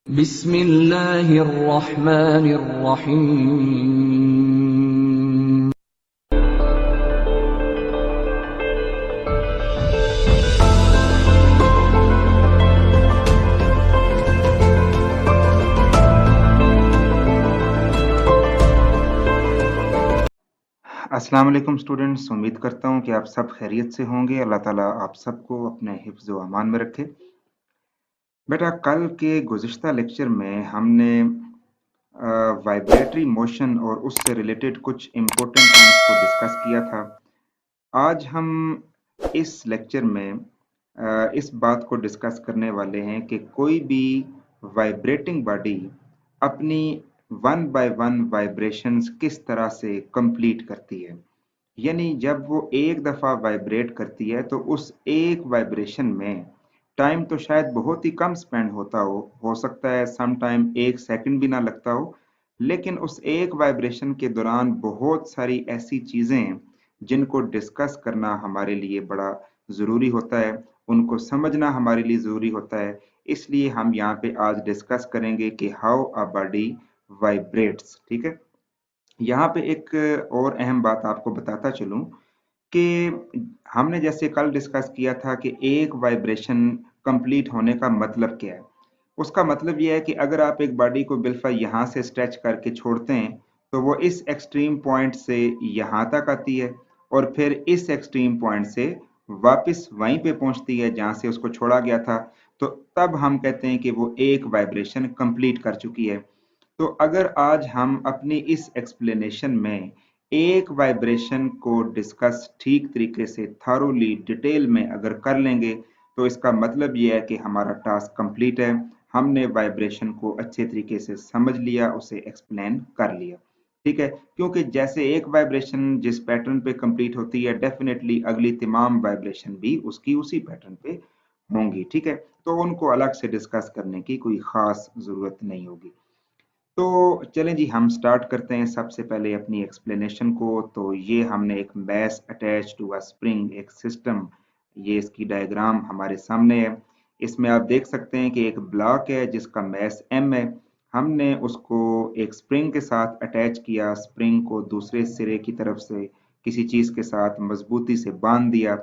बिस्मिल्लाहिर्रहमानिर्रहीम। अस्सलाम वालेकुम स्टूडेंट्स, उम्मीद करता हूँ कि आप सब खैरियत से होंगे। अल्लाह ताला आप सबको अपने हिफ्ज़ व अमान में रखे। बेटा, कल के गुज़िश्ता लेक्चर में हमने वाइब्रेटरी मोशन और उससे रिलेटेड कुछ इम्पोर्टेंट टर्म्स को डिस्कस किया था। आज हम इस लेक्चर में इस बात को डिस्कस करने वाले हैं कि कोई भी वाइब्रेटिंग बॉडी अपनी वन बाय वन वाइब्रेशंस किस तरह से कंप्लीट करती है। यानी जब वो एक दफ़ा वाइब्रेट करती है तो उस एक वाइब्रेशन में टाइम तो शायद बहुत ही कम स्पेंड होता हो सकता है सम टाइम 1 सेकंड भी ना लगता हो, लेकिन उस एक वाइब्रेशन के दौरान बहुत सारी ऐसी चीज़ें हैं जिनको डिस्कस करना हमारे लिए बड़ा ज़रूरी होता है, उनको समझना हमारे लिए ज़रूरी होता है। इसलिए हम यहाँ पे आज डिस्कस करेंगे कि हाउ अ बॉडी वाइब्रेट्स। ठीक है, यहाँ पे एक और अहम बात आपको बताता चलूं कि हमने जैसे कल डिस्कस किया था कि एक वाइब्रेशन कंप्लीट होने का मतलब क्या है। उसका मतलब यह है कि अगर आप एक बॉडी को बिल्कुल यहाँ से स्ट्रेच करके छोड़ते हैं तो वो इस एक्सट्रीम पॉइंट से यहाँ तक आती है और फिर इस एक्सट्रीम पॉइंट से वापस वहीं पे पहुंचती है जहां से उसको छोड़ा गया था। तो तब हम कहते हैं कि वो एक वाइब्रेशन कंप्लीट कर चुकी है। तो अगर आज हम अपनी इस एक्सप्लेनेशन में एक वाइब्रेशन को डिस्कस ठीक तरीके से थॉरोली डिटेल में अगर कर लेंगे तो इसका मतलब यह है कि हमारा टास्क कंप्लीट है, हमने वाइब्रेशन को अच्छे तरीके से समझ लिया, उसे एक्सप्लेन कर लिया। ठीक है, क्योंकि जैसे एक वाइब्रेशन जिस पैटर्न पे कंप्लीट होती है डेफिनेटली अगली तमाम वाइब्रेशन भी उसकी उसी पैटर्न पे होंगी। ठीक है, तो उनको अलग से डिस्कस करने की कोई खास जरूरत नहीं होगी। तो चलें जी, हम स्टार्ट करते हैं सबसे पहले अपनी एक्सप्लेनेशन को। तो ये हमने एक mass attach to a spring, एक सिस्टम, ये इसकी डायग्राम हमारे सामने है। इसमें आप देख सकते हैं कि एक ब्लॉक है जिसका मैस m है। हमने उसको एक स्प्रिंग के साथ अटैच किया, स्प्रिंग को दूसरे सिरे की तरफ से किसी चीज के साथ मजबूती से बांध दिया।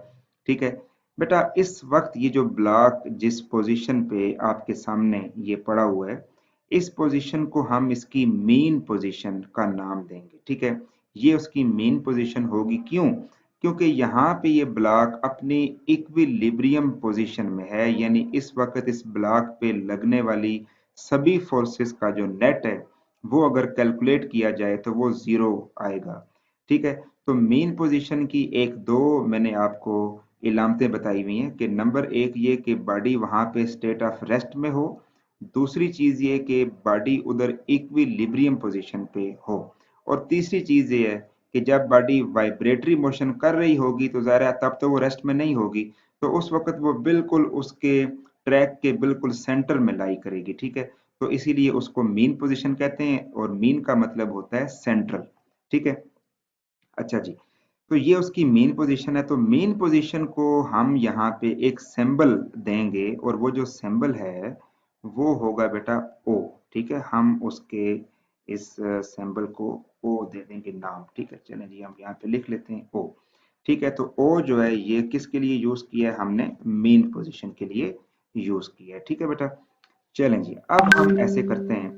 ठीक है बेटा, इस वक्त ये जो ब्लॉक जिस पोजीशन पे आपके सामने ये पड़ा हुआ है, इस पोजीशन को हम इसकी मेन पोजीशन का नाम देंगे। ठीक है, ये उसकी मेन पोजीशन होगी। क्यों? क्योंकि यहाँ पे ये ब्लॉक अपनी इक्विलिब्रियम पोजीशन में है, यानी इस वक्त इस ब्लॉक पे लगने वाली सभी फोर्सेस का जो नेट है वो अगर कैलकुलेट किया जाए तो वो जीरो आएगा। ठीक है, तो मेन पोजीशन की एक दो मैंने आपको इलामतें बताई हुई हैं कि नंबर एक ये कि बॉडी वहां पे स्टेट ऑफ रेस्ट में हो, दूसरी चीज ये कि बॉडी उधर इक्विलिब्रियम पोजीशन पे हो, और तीसरी चीज ये है कि जब बॉडी वाइब्रेटरी मोशन कर रही होगी तो ज़ाहिर है तब तो वो रेस्ट में नहीं होगी, तो उस वक्त वो बिल्कुल उसके ट्रैक के बिल्कुल सेंटर में लाई करेगी। ठीक है, तो इसीलिए उसको मीन पोजीशन कहते हैं, और मीन का मतलब होता है सेंट्रल। ठीक है, अच्छा जी, तो ये उसकी मेन पोजीशन है। तो मेन पोजीशन को हम यहाँ पे एक सिंबल देंगे और वो जो सिंबल है वो होगा बेटा ओ। ठीक है, हम उसके इस सिंबल को ओ दे देंगे नाम। ठीक है, चलें जी, हम यहाँ पे लिख लेते हैं ओ। ठीक है, तो ओ जो है ये किसके लिए यूज किया है? हमने मेन पोजीशन के लिए यूज किया है। ठीक है बेटा, चलें जी, अब हम ऐसे करते हैं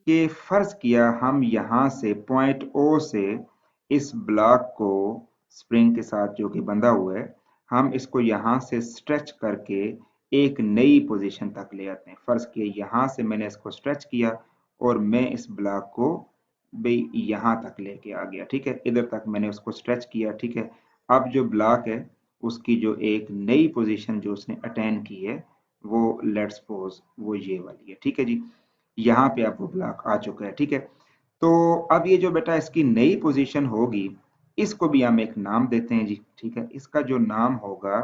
कि फर्ज किया हम यहाँ से पॉइंट ओ से इस ब्लॉक को स्प्रिंग के साथ जो कि बंधा हुआ है, हम इसको यहाँ से स्ट्रेच करके एक नई पोजीशन तक ले आते हैं। फर्ज किया यहाँ से मैंने इसको स्ट्रेच किया और मैं इस ब्लॉक को भाई यहाँ तक लेके आ गया। ठीक है, इधर तक मैंने उसको स्ट्रेच किया। ठीक है, अब जो ब्लॉक है उसकी जो एक नई पोजीशन जो उसने अटेन की है वो लेट्स सपोज वो ये वाली है। ठीक है जी, यहाँ पे अब वो ब्लॉक आ चुका है। ठीक है, तो अब ये जो बेटा इसकी नई पोजीशन होगी इसको भी हम एक नाम देते हैं जी। ठीक है, इसका जो नाम होगा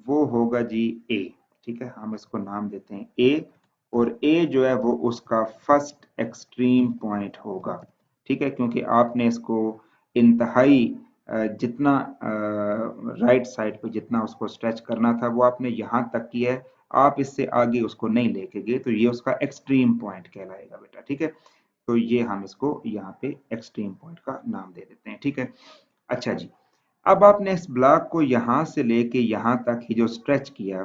वो होगा जी ए। ठीक है, हम इसको नाम देते हैं ए, और ए जो है वो उसका फर्स्ट एक्सट्रीम पॉइंट होगा। ठीक है, क्योंकि आपने इसको इंतहाई जितना राइट साइड पे जितना उसको स्ट्रेच करना था वो आपने यहाँ तक किया है, आप इससे आगे उसको नहीं लेके गए तो ये उसका एक्सट्रीम पॉइंट कहलाएगा बेटा, ठीक है। तो ये हम इसको यहाँ पे एक्सट्रीम पॉइंट का नाम दे देते हैं, ठीक है। अच्छा जी, अब आपने इस ब्लॉक को यहाँ से लेके यहाँ तक ही जो स्ट्रेच किया,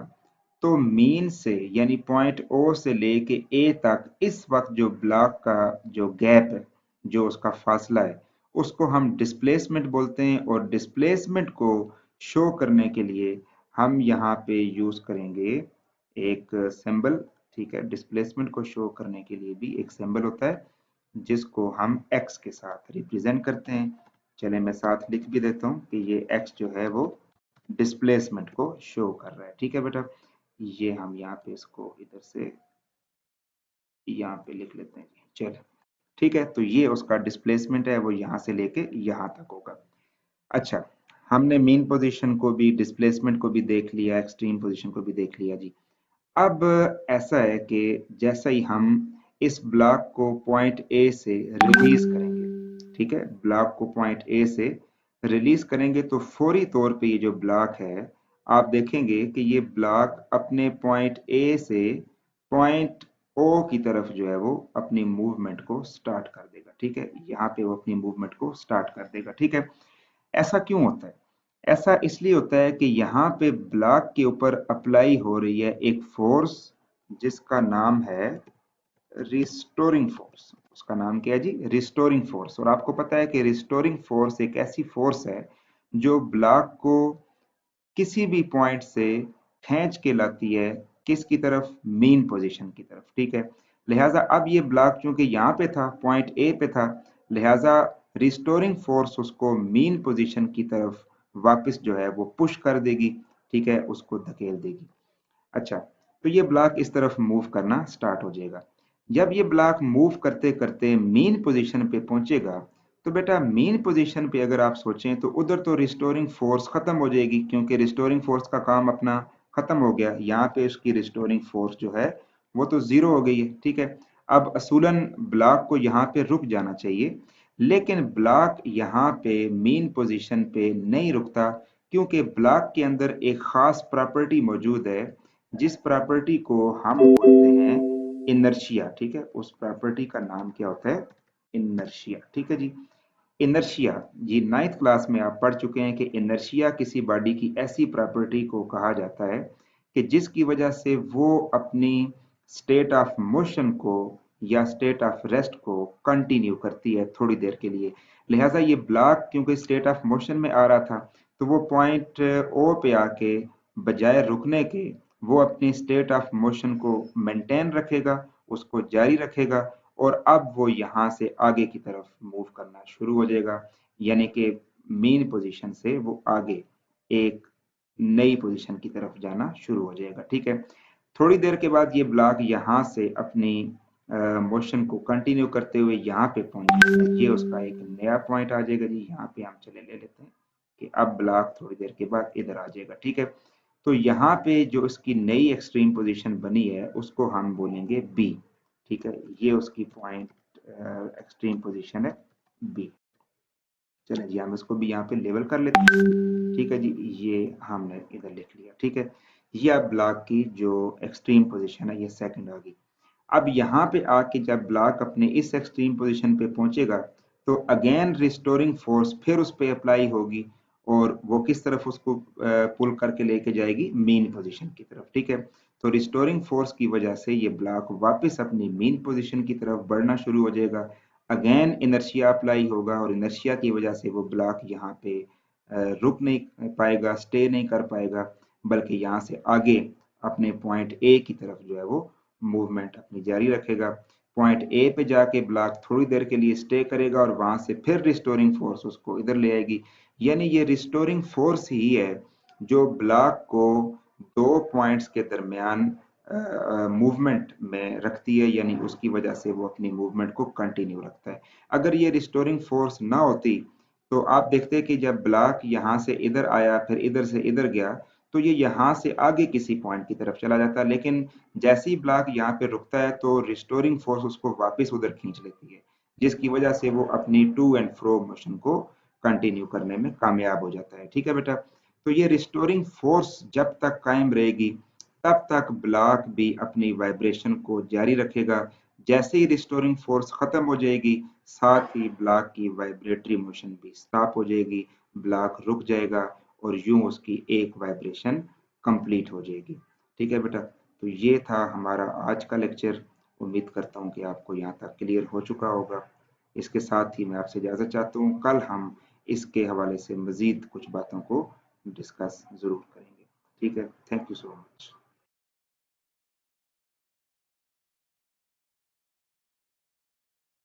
तो मीन से यानी पॉइंट ओ से लेके ए तक इस वक्त जो ब्लॉक का जो गैप है, जो उसका फासला है, उसको हम डिस्प्लेसमेंट बोलते हैं। और डिस्प्लेसमेंट को शो करने के लिए हम यहाँ पे यूज करेंगे एक सिंबल, ठीक है। डिस्प्लेसमेंट को शो करने के लिए भी एक सिंबल होता है जिसको हम एक्स के साथ रिप्रेजेंट करते हैं। चले मैं साथ लिख भी देता हूँ कि ये एक्स जो है वो डिस्प्लेसमेंट को शो कर रहा है, ठीक है बेटा। ये हम यहाँ पे इसको इधर से यहाँ पे लिख लेते हैं, चल ठीक है। तो ये उसका डिस्प्लेसमेंट है, वो यहाँ से लेके यहाँ तक होगा। अच्छा, हमने मीन पोजीशन को भी, डिस्प्लेसमेंट को भी देख लिया, एक्सट्रीम पोजीशन को भी देख लिया जी। अब ऐसा है कि जैसा ही हम इस ब्लॉक को पॉइंट ए से रिलीज करेंगे, ठीक है, ब्लॉक को पॉइंट ए से रिलीज करेंगे तो फौरी तौर पे ये जो ब्लॉक है, आप देखेंगे कि ये ब्लॉक अपने पॉइंट ए से पॉइंट ओ की तरफ जो है वो अपनी मूवमेंट को स्टार्ट कर देगा, ठीक है। यहाँ पे वो अपनी मूवमेंट को स्टार्ट कर देगा, ठीक है। ऐसा क्यों होता है? ऐसा इसलिए होता है कि यहाँ पे ब्लॉक के ऊपर अप्लाई हो रही है एक फोर्स जिसका नाम है रिस्टोरिंग फोर्स। उसका नाम क्या है जी? Restoring force. और आपको पता है कि रिस्टोरिंग फोर्स एक ऐसी फोर्स है जो ब्लॉक को किसी भी पॉइंट से खींच के लाती है, किसकी तरफ? मीन पोजीशन की तरफ, ठीक है। लिहाजा अब ये ब्लॉक चूंकि यहाँ पे था, पॉइंट ए पे था, लिहाजा रिस्टोरिंग फोर्स उसको मीन पोजीशन की तरफ वापस जो है वो पुश कर देगी, ठीक है, उसको धकेल देगी। अच्छा, तो ये ब्लॉक इस तरफ मूव करना स्टार्ट हो जाएगा। जब ये ब्लॉक मूव करते करते मीन पोजीशन पे पहुंचेगा, तो बेटा मीन पोजीशन पे अगर आप सोचें तो उधर तो रिस्टोरिंग फोर्स खत्म हो जाएगी, क्योंकि रिस्टोरिंग फोर्स का काम अपना खत्म हो गया। यहाँ पे उसकी रिस्टोरिंग फोर्स जो है वो तो जीरो हो गई है, ठीक है। अब असूलन ब्लॉक को यहाँ पे रुक जाना चाहिए, लेकिन ब्लॉक यहाँ पे मीन पोजीशन पे नहीं रुकता, क्योंकि ब्लॉक के अंदर एक खास प्रॉपर्टी मौजूद है जिस प्रॉपर्टी को हम बोलते हैं इनर्शिया, ठीक है। उस प्रॉपर्टी का नाम क्या होता है? इनर्शिया, ठीक है जी। इनर्शिया जी, नाइन्थ क्लास में आप पढ़ चुके हैं कि इनर्शिया किसी बॉडी की ऐसी प्रॉपर्टी को कहा जाता है कि जिसकी वजह से वो अपनी स्टेट ऑफ मोशन को या स्टेट ऑफ रेस्ट को कंटिन्यू करती है थोड़ी देर के लिए। लिहाजा ये ब्लॉक क्योंकि स्टेट ऑफ मोशन में आ रहा था, तो वो पॉइंट ओ पे आके बजाय रुकने के वो अपनी स्टेट ऑफ मोशन को मेंटेन रखेगा, उसको जारी रखेगा, और अब वो यहाँ से आगे की तरफ मूव करना शुरू हो जाएगा, यानी कि मेन पोजीशन से वो आगे एक नई पोजीशन की तरफ जाना शुरू हो जाएगा, ठीक है। थोड़ी देर के बाद ये ब्लॉक यहाँ से अपनी मोशन को कंटिन्यू करते हुए यहाँ पे पहुंच, ये उसका एक नया पॉइंट आ जाएगा जी। यहाँ पे हम चले ले लेते हैं कि अब ब्लॉक थोड़ी देर के बाद इधर आ जाएगा, ठीक है। तो यहाँ पे जो इसकी नई एक्सट्रीम पोजीशन बनी है उसको हम बोलेंगे बी, ठीक है। ये उसकी पॉइंट एक्सट्रीम पोजीशन है बी। चलें जी, हम इसको भी यहाँ पे लेवल कर लेते हैं, ठीक है जी। ये हमने इधर लिख लिया, ठीक है। ये अब ब्लॉक की जो एक्सट्रीम पोजीशन है ये सेकंड आ गई। अब यहाँ पे आके जब ब्लॉक अपने इस एक्सट्रीम पोजीशन पे पहुंचेगा तो अगेन रिस्टोरिंग फोर्स फिर उस पे अप्लाई होगी, और वो किस तरफ उसको पुल करके लेके जाएगी? मीन पोजीशन की तरफ, ठीक है। तो रिस्टोरिंग फोर्स की वजह से ये ब्लॉक वापस अपनी मीन पोजीशन की तरफ बढ़ना शुरू हो जाएगा। अगेन इनर्शिया अप्लाई होगा, और इनर्शिया की वजह से वो ब्लॉक यहाँ पे रुक नहीं पाएगा, स्टे नहीं कर पाएगा, बल्कि यहाँ से आगे अपने पॉइंट ए की तरफ जो है वो मूवमेंट अपनी जारी रखेगा। पॉइंट ए पे जाके ब्लॉक थोड़ी देर के लिए स्टे करेगा, और वहां से फिर रिस्टोरिंग फोर्स उसको इधर ले आएगी। यानी ये रिस्टोरिंग फोर्स ही है जो ब्लॉक को दो पॉइंट्स के दरमियान मूवमेंट में रखती है, यानी उसकी वजह से वो अपनी मूवमेंट को कंटिन्यू रखता है। अगर ये रिस्टोरिंग फोर्स ना होती तो आप देखते कि जब ब्लॉक यहाँ से इधर आया फिर इधर से इधर गया तो ये यहाँ से आगे किसी पॉइंट की तरफ चला जाता, लेकिन जैसे ही ब्लॉक यहाँ पे रुकता है तो रिस्टोरिंग फोर्स उसको वापस उधर खींच लेती है, जिसकी वजह से वो अपनी टू एंड फ्रो मोशन को कंटिन्यू करने में कामयाब हो जाता है, ठीक है बेटा। तो ये रिस्टोरिंग फोर्स जब तक कायम रहेगी तब तक ब्लॉक भी अपनी वाइब्रेशन को जारी रखेगा। जैसे ही रिस्टोरिंग फोर्स खत्म हो जाएगी, साथ ही ब्लॉक की वाइब्रेटरी मोशन भी स्टॉप हो जाएगी, ब्लॉक रुक जाएगा और यूं उसकी एक वाइब्रेशन कंप्लीट हो जाएगी। ठीक है बेटा, तो ये था हमारा आज का लेक्चर। उम्मीद करता हूँ कि आपको यहाँ तक क्लियर हो चुका होगा। इसके साथ ही मैं आपसे इजाज़त चाहता हूँ। कल हम इसके हवाले से मज़ीद कुछ बातों को डिस्कस ज़रूर करेंगे। ठीक है, थैंक यू सो मच।